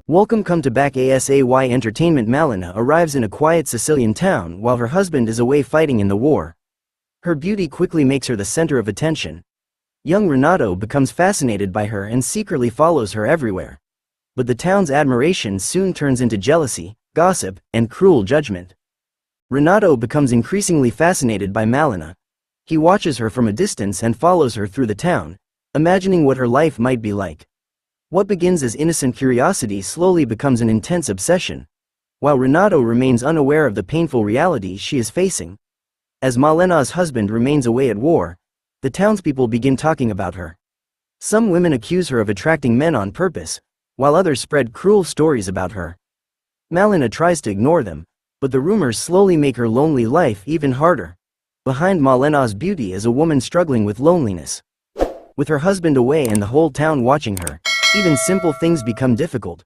Welcome to back ASAY Entertainment. Malèna arrives in a quiet Sicilian town while her husband is away fighting in the war. Her beauty quickly makes her the center of attention. Young Renato becomes fascinated by her and secretly follows her everywhere. But the town's admiration soon turns into jealousy, gossip, and cruel judgment. Renato becomes increasingly fascinated by Malèna. He watches her from a distance and follows her through the town, imagining what her life might be like. What begins as innocent curiosity slowly becomes an intense obsession, while Renato remains unaware of the painful reality she is facing. As Malèna's husband remains away at war, the townspeople begin talking about her. Some women accuse her of attracting men on purpose, while others spread cruel stories about her. Malèna tries to ignore them, but the rumors slowly make her lonely life even harder. Behind Malèna's beauty is a woman struggling with loneliness. With her husband away and the whole town watching her, even simple things become difficult.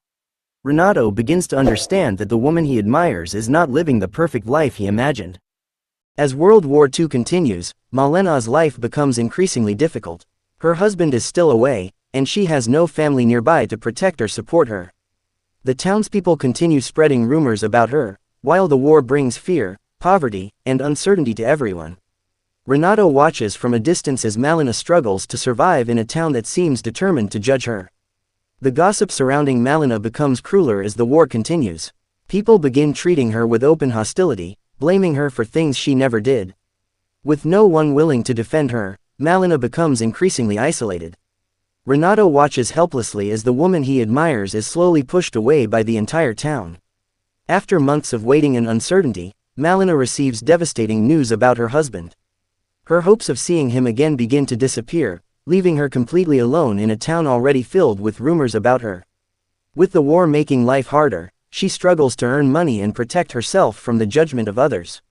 Renato begins to understand that the woman he admires is not living the perfect life he imagined. As World War II continues, Malèna's life becomes increasingly difficult. Her husband is still away, and she has no family nearby to protect or support her. The townspeople continue spreading rumors about her, while the war brings fear, poverty, and uncertainty to everyone. Renato watches from a distance as Malèna struggles to survive in a town that seems determined to judge her. The gossip surrounding Malèna becomes crueler as the war continues. People begin treating her with open hostility, blaming her for things she never did. With no one willing to defend her, Malèna becomes increasingly isolated. Renato watches helplessly as the woman he admires is slowly pushed away by the entire town. After months of waiting and uncertainty, Malèna receives devastating news about her husband. Her hopes of seeing him again begin to disappear, leaving her completely alone in a town already filled with rumors about her. With the war making life harder, she struggles to earn money and protect herself from the judgment of others.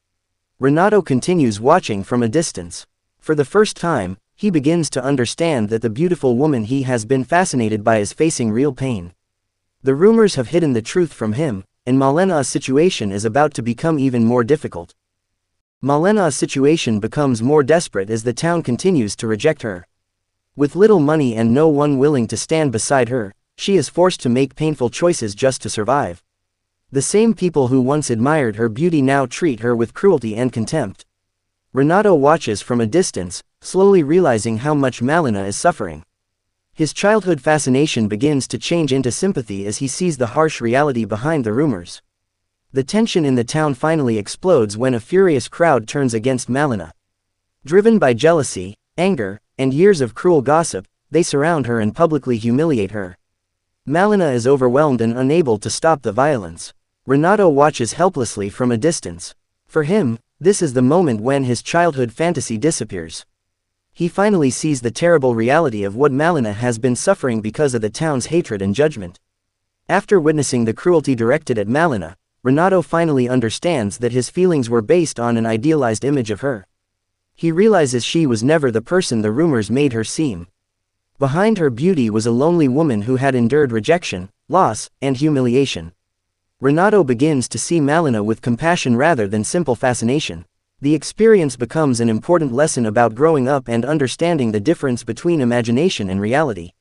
Renato continues watching from a distance. For the first time, he begins to understand that the beautiful woman he has been fascinated by is facing real pain. The rumors have hidden the truth from him, and Malèna's situation is about to become even more difficult. Malèna's situation becomes more desperate as the town continues to reject her. With little money and no one willing to stand beside her, she is forced to make painful choices just to survive. The same people who once admired her beauty now treat her with cruelty and contempt. Renato watches from a distance, slowly realizing how much Malèna is suffering. His childhood fascination begins to change into sympathy as he sees the harsh reality behind the rumors. The tension in the town finally explodes when a furious crowd turns against Malèna. Driven by jealousy, anger, and years of cruel gossip, they surround her and publicly humiliate her. Malèna is overwhelmed and unable to stop the violence. Renato watches helplessly from a distance. For him, this is the moment when his childhood fantasy disappears. He finally sees the terrible reality of what Malèna has been suffering because of the town's hatred and judgment. After witnessing the cruelty directed at Malèna, Renato finally understands that his feelings were based on an idealized image of her. He realizes she was never the person the rumors made her seem. Behind her beauty was a lonely woman who had endured rejection, loss, and humiliation. Renato begins to see Malèna with compassion rather than simple fascination. The experience becomes an important lesson about growing up and understanding the difference between imagination and reality.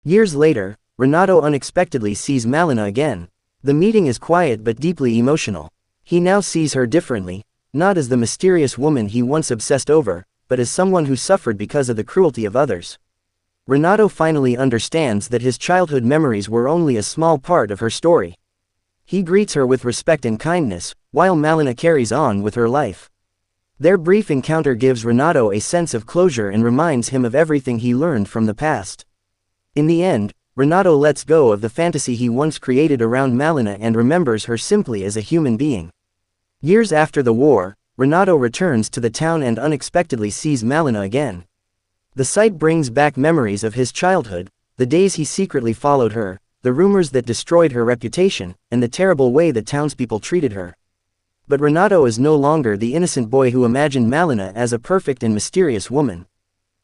Years later, Renato unexpectedly sees Malèna again. The meeting is quiet but deeply emotional. He now sees her differently, not as the mysterious woman he once obsessed over, but as someone who suffered because of the cruelty of others. Renato finally understands that his childhood memories were only a small part of her story. He greets her with respect and kindness, while Malèna carries on with her life. Their brief encounter gives Renato a sense of closure and reminds him of everything he learned from the past. In the end, Renato lets go of the fantasy he once created around Malèna and remembers her simply as a human being. Years after the war, Renato returns to the town and unexpectedly sees Malèna again. The sight brings back memories of his childhood, the days he secretly followed her, the rumors that destroyed her reputation, and the terrible way the townspeople treated her. But Renato is no longer the innocent boy who imagined Malèna as a perfect and mysterious woman.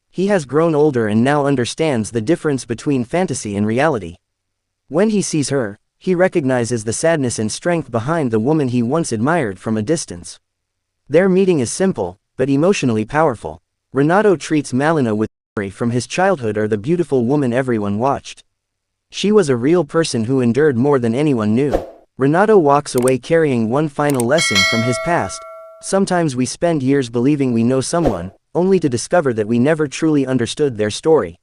He has grown older and now understands the difference between fantasy and reality. When he sees her, he recognizes the sadness and strength behind the woman he once admired from a distance. Their meeting is simple, but emotionally powerful. Renato treats Malèna with memory from his childhood or the beautiful woman everyone watched. She was a real person who endured more than anyone knew. Renato walks away carrying one final lesson from his past. Sometimes we spend years believing we know someone, only to discover that we never truly understood their story.